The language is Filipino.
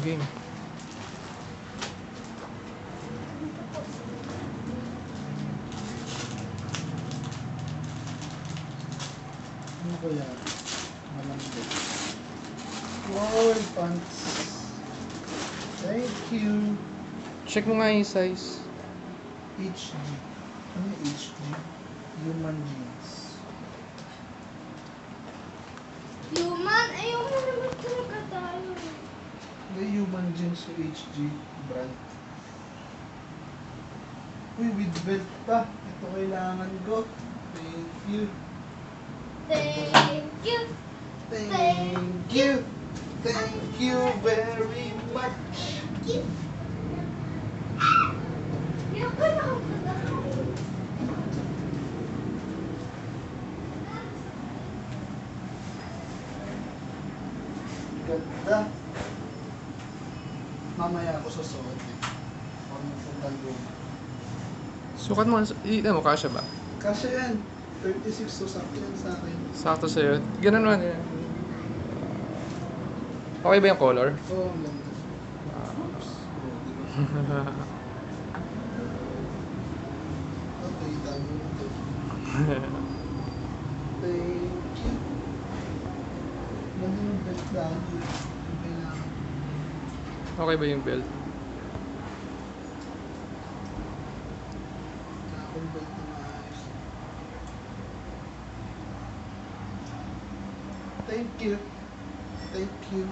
Game. Ano kaya? Malambot. Wow, pants. Thank you. Check mo nga yung size. HG. Ano yung HG? Human jeans. Human? Ayaw mo naman talaga tayo. May human jeans yung HG brand. Uy, with belt pa. Ito kailangan ko. Thank you. Thank you. Thank you. Thank you very much. Thank you. Ayaw ko na ako tayo. Ganda. Mamaya ako susuot eh. Huwag mo puntan doon. Sukat mo, ano mo, kasya ba? Kasi yan. 36 to sakto yan sa akin. Sakto sa'yo. Ganun naman yan. Okay ba yung color? Oo, ang ganda. Oops. Oo, diba? Okay, tayo mo ito. Thank you. Ganda yung belt lagi. Yung kailangan. Okay ba yung belt? Kaya akong belt na maayos. Thank you. Thank you.